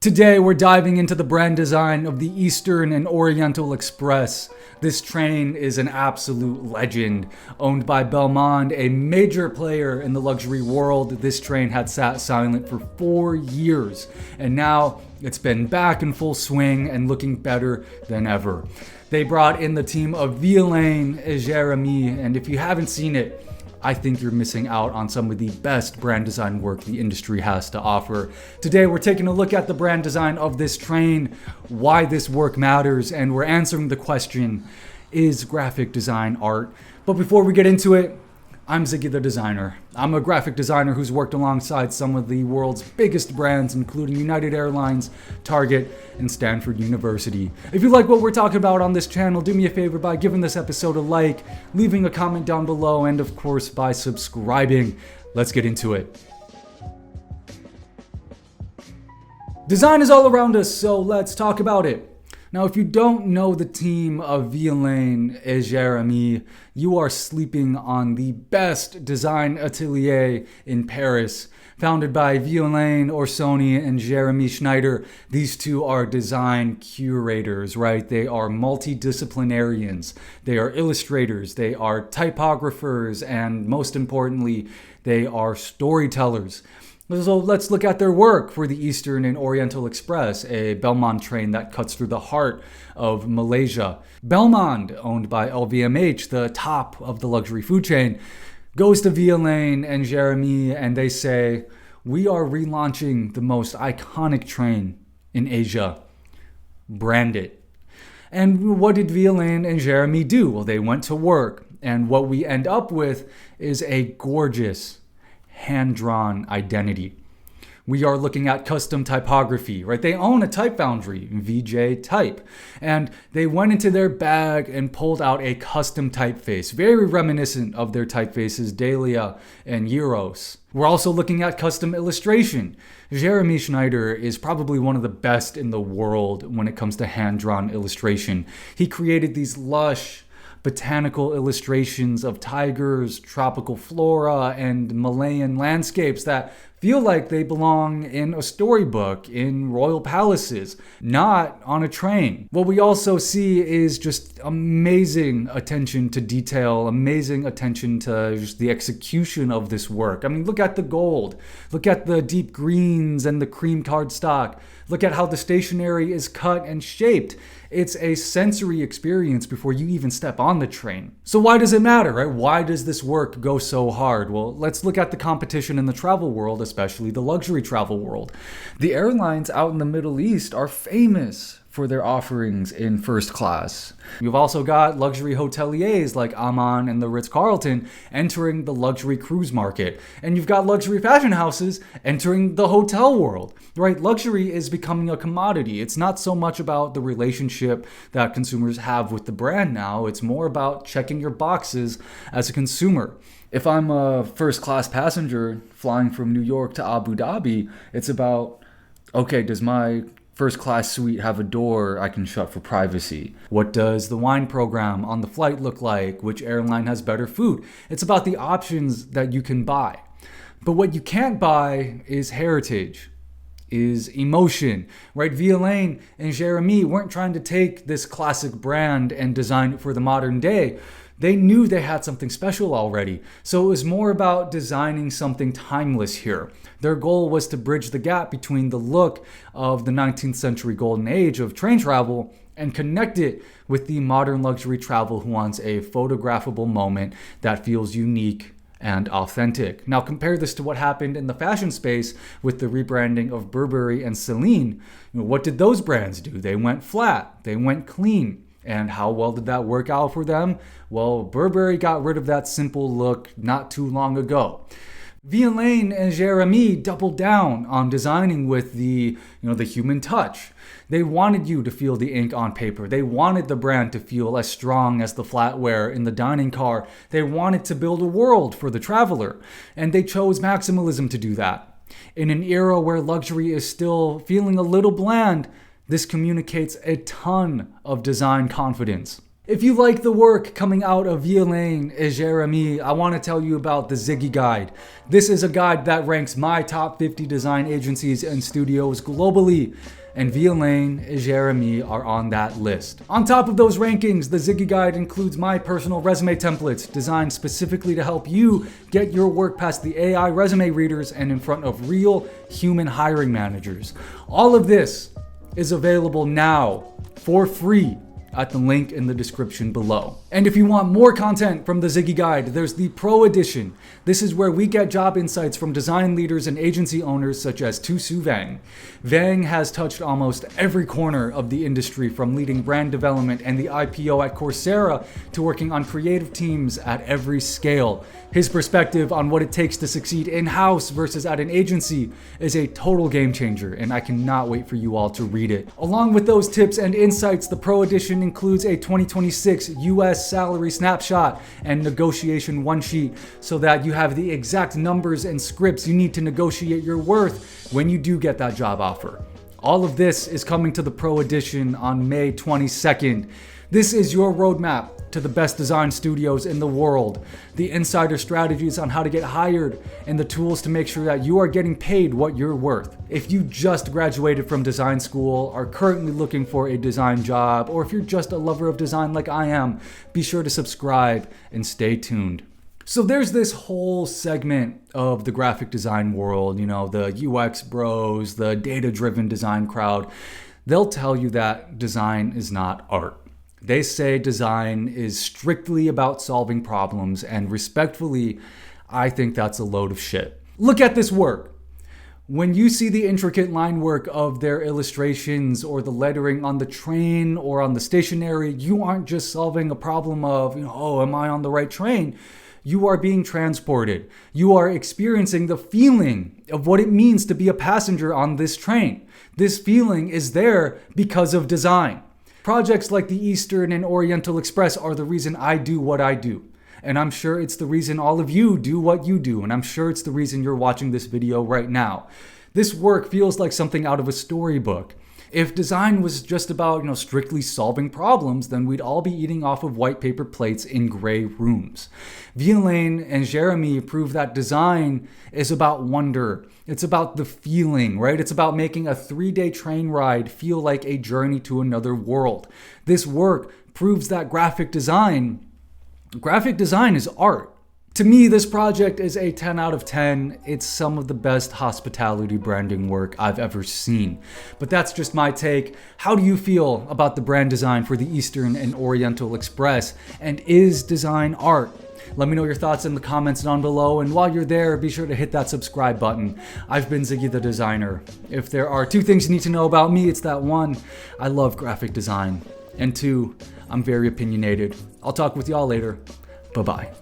Today, we're diving into the brand design of the Eastern and Oriental Express. This train is an absolute legend. Owned by Belmond, a major player in the luxury world, this train had sat silent for 4 years, and now it's been back in full swing and looking better than ever. They brought in the team of Violaine Jérémy, and if you haven't seen it, I think you're missing out on some of the best brand design work the industry has to offer. Today, we're taking a look at the brand design of this train, why this work matters, and we're answering the question, is graphic design art? But before we get into it, I'm Ziggy the Designer. I'm a graphic designer who's worked alongside some of the world's biggest brands, including United Airlines, Target, and Stanford University. If you like what we're talking about on this channel, do me a favor by giving this episode a like, leaving a comment down below, and of course by subscribing. Let's get into it. Design is all around us, so let's talk about it. Now, if you don't know the team of Violaine Jérémy, you are sleeping on the best design atelier in Paris. Founded by Violaine Orsoni and Jérémy Schneider, these two are design curators, right? They are multidisciplinarians. They are illustrators. They are typographers. And most importantly, they are storytellers. So let's look at their work for the Eastern and Oriental Express, a Belmond train that cuts through the heart of Malaysia. Belmond, owned by LVMH, the top of the luxury food chain, goes to Violaine and Jérémy and they say, we are relaunching the most iconic train in Asia. Brand it. And what did Violaine and Jérémy do? Well, they went to work. And what we end up with is a gorgeous, hand-drawn identity. We are looking at custom typography, right? They own a type foundry, VJ Type, and they went into their bag and pulled out a custom typeface, very reminiscent of their typefaces Dahlia and Euros. We're also looking at custom illustration. Jérémy Schneider is probably one of the best in the world when it comes to hand-drawn illustration. He created these lush, botanical illustrations of tigers, tropical flora, and Malayan landscapes that feel like they belong in a storybook in royal palaces, not on a train. What we also see is just amazing attention to detail, amazing attention to just the execution of this work. I mean, look at the gold, look at the deep greens and the cream cardstock, look at how the stationery is cut and shaped. It's a sensory experience before you even step on the train. So why does it matter, right? Why does this work go so hard? Well, let's look at the competition in the travel world, especially the luxury travel world. The airlines out in the Middle East are famous for their offerings in first class. You've also got luxury hoteliers like Aman and the Ritz-Carlton entering the luxury cruise market. And you've got luxury fashion houses entering the hotel world, right? Luxury is becoming a commodity. It's not so much about the relationship that consumers have with the brand now. It's more about checking your boxes as a consumer. If I'm a first class passenger flying from New York to Abu Dhabi, it's about, okay, does my first class suite have a door I can shut for privacy? What does the wine program on the flight look like? Which airline has better food? It's about the options that you can buy. But what you can't buy is heritage, is emotion, right? Violaine and Jérémy weren't trying to take this classic brand and design it for the modern day. They knew they had something special already, so it was more about designing something timeless here. Their goal was to bridge the gap between the look of the 19th century golden age of train travel and connect it with the modern luxury travel who wants a photographable moment that feels unique and authentic. Now compare this to what happened in the fashion space with the rebranding of Burberry and Celine. What did those brands do? They went flat, they went clean. And how well did that work out for them? Well, Burberry got rid of that simple look not too long ago. Violaine and Jérémy doubled down on designing with the human touch. They wanted you to feel the ink on paper. They wanted the brand to feel as strong as the flatware in the dining car. They wanted to build a world for the traveler. And they chose maximalism to do that. In an era where luxury is still feeling a little bland, this communicates a ton of design confidence. If you like the work coming out of Violaine Jérémy, I want to tell you about the Ziggy Guide. This is a guide that ranks my top 50 design agencies and studios globally, and Violaine Jérémy are on that list. On top of those rankings, the Ziggy Guide includes my personal resume templates designed specifically to help you get your work past the AI resume readers and in front of real human hiring managers. All of this is available now for free at the link in the description below. And if you want more content from the Ziggy Guide, there's the Pro Edition. This is where we get job insights from design leaders and agency owners such as Tu Su Vang. Vang has touched almost every corner of the industry, from leading brand development and the IPO at Coursera to working on creative teams at every scale. His perspective on what it takes to succeed in-house versus at an agency is a total game changer, and I cannot wait for you all to read it. Along with those tips and insights, the Pro Edition includes a 2026 US salary snapshot and negotiation one sheet so that you have the exact numbers and scripts you need to negotiate your worth when you do get that job offer. All of this is coming to the Pro Edition on May 22nd. This is your roadmap to the best design studios in the world, the insider strategies on how to get hired, and the tools to make sure that you are getting paid what you're worth. If you just graduated from design school, are currently looking for a design job, or if you're just a lover of design like I am, be sure to subscribe and stay tuned. So there's this whole segment of the graphic design world, the UX bros, the data-driven design crowd. They'll tell you that design is not art. They say design is strictly about solving problems, and respectfully, I think that's a load of shit. Look at this work. When you see the intricate line work of their illustrations or the lettering on the train or on the stationery, you aren't just solving a problem of, am I on the right train? You are being transported. You are experiencing the feeling of what it means to be a passenger on this train. This feeling is there because of design. Projects like the Eastern and Oriental Express are the reason I do what I do. And I'm sure it's the reason all of you do what you do. And I'm sure it's the reason you're watching this video right now. This work feels like something out of a storybook. If design was just about, strictly solving problems, then we'd all be eating off of white paper plates in gray rooms. Violaine and Jérémy prove that design is about wonder. It's about the feeling, right? It's about making a 3-day train ride feel like a journey to another world. This work proves that graphic design is art. To me, this project is a 10 out of 10. It's some of the best hospitality branding work I've ever seen. But that's just my take. How do you feel about the brand design for the Eastern and Oriental Express? And is design art? Let me know your thoughts in the comments down below. And while you're there, be sure to hit that subscribe button. I've been Ziggy the Designer. If there are 2 things you need to know about me, it's that 1, I love graphic design. And 2, I'm very opinionated. I'll talk with y'all later. Bye-bye.